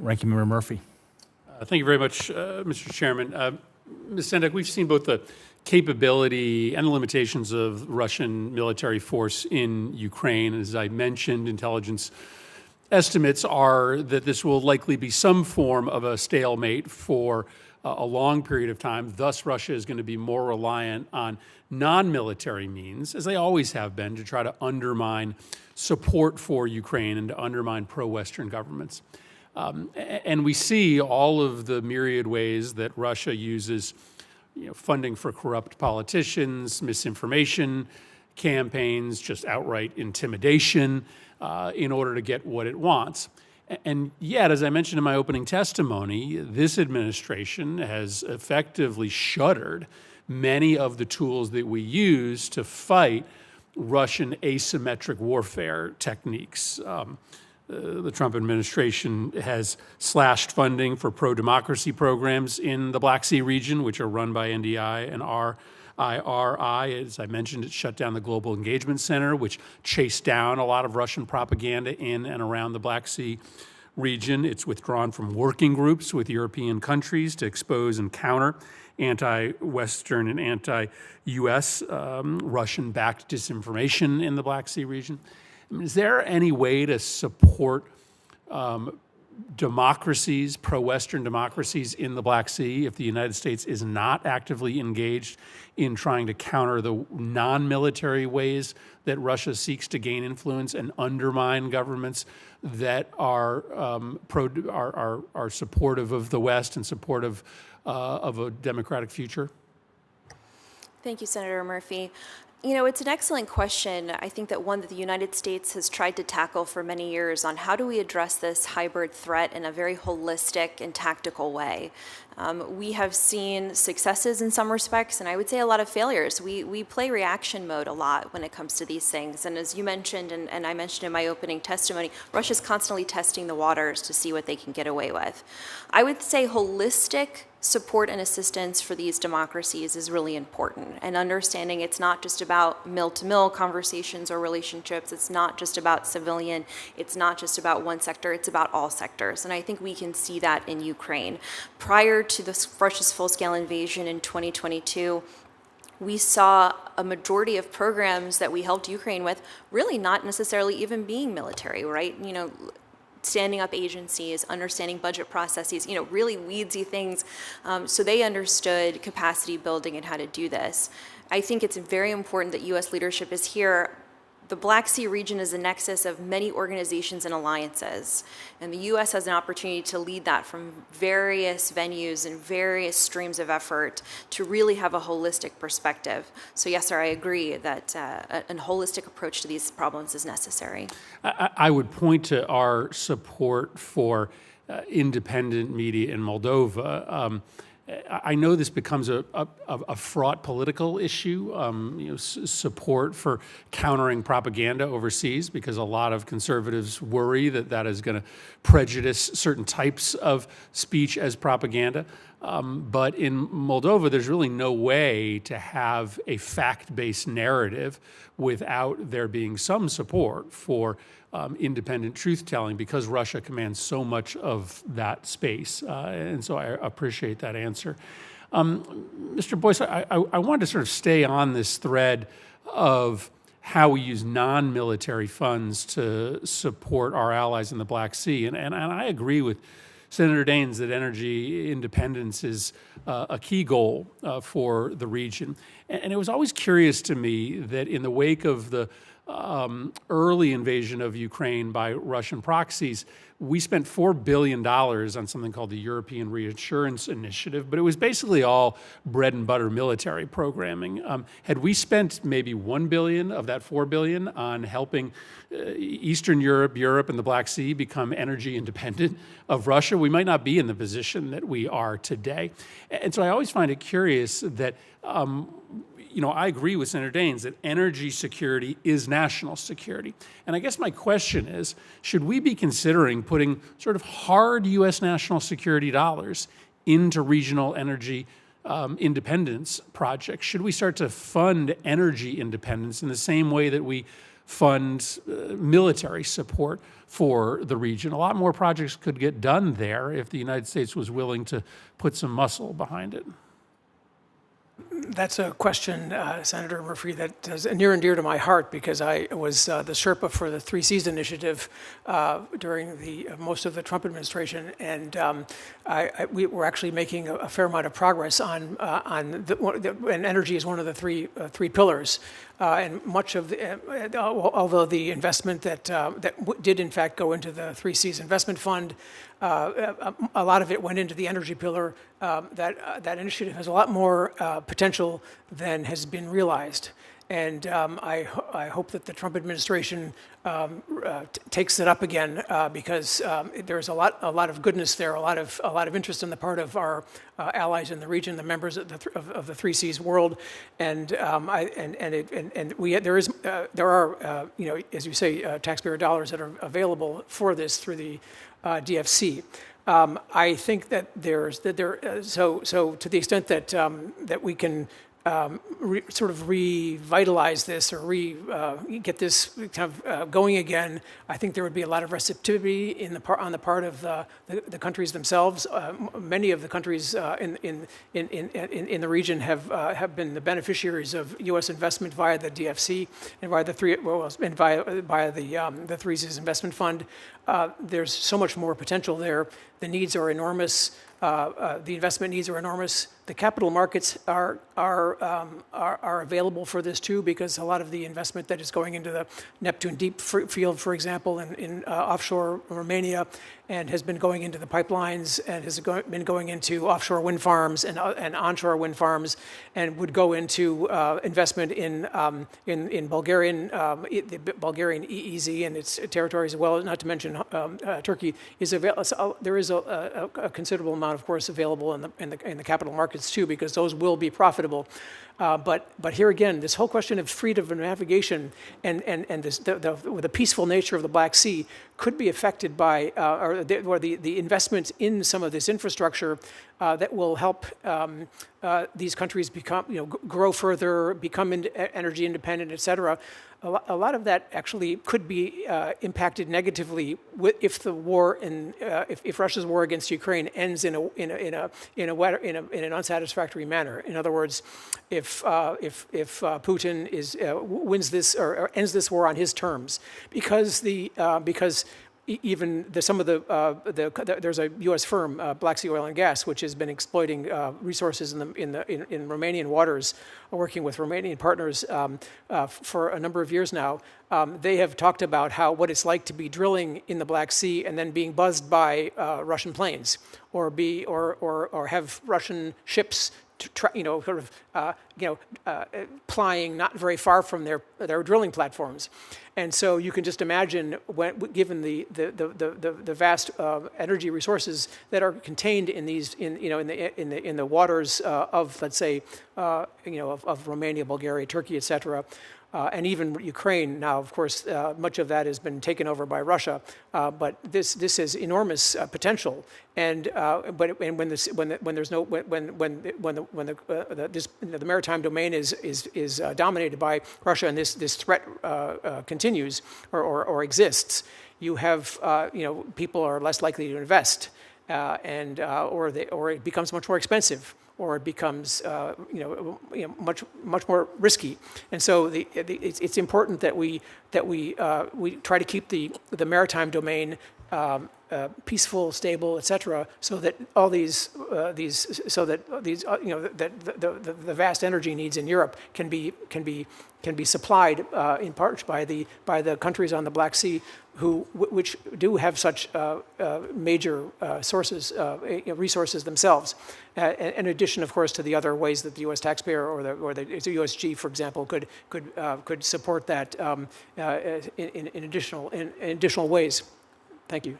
Ranking Member Murphy. Thank you very much, Mr. Chairman. Ms. Sendek, we've seen both the capability and the limitations of Russian military force in Ukraine. As I mentioned, intelligence estimates are that this will likely be some form of a stalemate for a long period of time. Thus, Russia is going to be more reliant on non-military means, as they always have been, to try to undermine support for Ukraine and to undermine pro-Western governments. And we see all of the myriad ways that Russia uses funding for corrupt politicians, misinformation campaigns, just outright intimidation in order to get what it wants. And yet, as I mentioned in my opening testimony, this administration has effectively shuttered many of the tools that we use to fight Russian asymmetric warfare techniques. The Trump administration has slashed funding for pro-democracy programs in the Black Sea region, which are run by NDI and RIRI. As I mentioned, it shut down the Global Engagement Center, which chased down a lot of Russian propaganda in and around the Black Sea region. It's withdrawn from working groups with European countries to expose and counter anti-Western and anti-U.S. Russian-backed disinformation in the Black Sea region. Is there any way to support democracies, pro-Western democracies in the Black Sea if the United States is not actively engaged in trying to counter the non-military ways that Russia seeks to gain influence and undermine governments that are supportive of the West and supportive of a democratic future? Thank you, Senator Murphy. It's an excellent question. I think that one that the United States has tried to tackle for many years on how do we address this hybrid threat in a very holistic and tactical way. We have seen successes in some respects, and I would say a lot of failures. We play reaction mode a lot when it comes to these things. And as you mentioned, and I mentioned in my opening testimony, Russia's constantly testing the waters to see what they can get away with. I would say holistic support and assistance for these democracies is really important, and understanding it's not just about mill-to-mill conversations or relationships, it's not just about civilian, it's not just about one sector, it's about all sectors, and I think we can see that in Ukraine. Prior to Russia's full-scale invasion in 2022, we saw a majority of programs that we helped Ukraine with really not necessarily even being military, right? Standing up agencies, understanding budget processes, really weedsy things. So they understood capacity building and how to do this. I think it's very important that U.S. leadership is here. The Black Sea region is a nexus of many organizations and alliances, and the U.S. has an opportunity to lead that from various venues and various streams of effort to really have a holistic perspective. So yes, sir, I agree that a holistic approach to these problems is necessary. I would point to our support for independent media in Moldova. I know this becomes a fraught political issue, support for countering propaganda overseas, because a lot of conservatives worry that that is going to prejudice certain types of speech as propaganda. But in Moldova, there's really no way to have a fact-based narrative without there being some support for independent truth-telling, because Russia commands so much of that space. And so I appreciate that answer. Mr. Boyce, I wanted to sort of stay on this thread of how we use non-military funds to support our allies in the Black Sea. And I agree with Senator Daines that energy independence is a key goal for the region. And it was always curious to me that in the wake of the early invasion of Ukraine by Russian proxies, we spent $4 billion on something called the European Reassurance Initiative, but it was basically all bread and butter military programming. Had we spent maybe $1 billion of that $4 billion on helping Eastern Europe and the Black Sea become energy independent of Russia, we might not be in the position that we are today. And so I always find it curious that I agree with Senator Daines that energy security is national security. And I guess my question is, should we be considering putting sort of hard U.S. national security dollars into regional energy independence projects? Should we start to fund energy independence in the same way that we fund military support for the region. A lot more projects could get done there if the United States was willing to put some muscle behind it. That's a question, Senator Murphy, that is near and dear to my heart because I was the Sherpa for the Three Seas Initiative during most of the Trump administration, and we were actually making a fair amount of progress and energy is one of the three pillars. And much of although the investment that did in fact go into the Three Seas Investment Fund, a lot of it went into the energy pillar. That initiative has a lot more potential than has been realized. And I hope that the Trump administration takes it up again because there's a lot of goodness there, a lot of interest on the part of our allies in the region, the members of the Three Seas world, and there are as you say taxpayer dollars that are available for this through the DFC. I think that so to the extent that that we can sort of revitalize this or get this kind of going again, I think there would be a lot of receptivity on the part of the countries themselves. Many of the countries in the region have been the beneficiaries of U.S. investment via the DFC and via the Three Seas Investment Fund. There's so much more potential there. The needs are enormous. The investment needs are enormous. The capital markets are available for this too, because a lot of the investment that is going into the Neptune Deep field, for example, in offshore Romania, and has been going into the pipelines and has been going into offshore wind farms and onshore wind farms, and would go into investment in Bulgarian the Bulgarian EEZ and its territories as well. Not to mention Turkey is available. So there is a considerable amount, of course, available in the capital markets too, because those will be profitable. But here again, this whole question of freedom of navigation and the peaceful nature of the Black Sea could be affected by the investment in some of this infrastructure that will help these countries grow further, become energy independent, et cetera. A lot of that actually could be impacted negatively if the war if Russia's war against Ukraine ends in an unsatisfactory manner. In other words, if Putin wins this or ends this war on his terms, because even some of there's a U.S. firm, Black Sea Oil and Gas, which has been exploiting resources in Romanian waters, working with Romanian partners for a number of years now. They have talked about what it's like to be drilling in the Black Sea and then being buzzed by Russian planes, or have Russian ships plying not very far from their drilling platforms. And so you can just imagine, given the vast energy resources that are contained in these in the waters of, let's say, of Romania, Bulgaria, Turkey, etc. And even Ukraine now, of course, much of that has been taken over by Russia. But this has enormous potential. And when the maritime domain is dominated by Russia, and this threat continues or exists, you have people are less likely to invest, or it becomes much more expensive, or it becomes much more risky. And so it's important that we try to keep the maritime domain peaceful, stable, etc., so that all the vast energy needs in Europe can be supplied in part by the countries on the Black Sea which do have such major resources themselves. In addition, of course, to the other ways that the U.S. taxpayer or the USG, for example, could support that in additional ways. Thank you.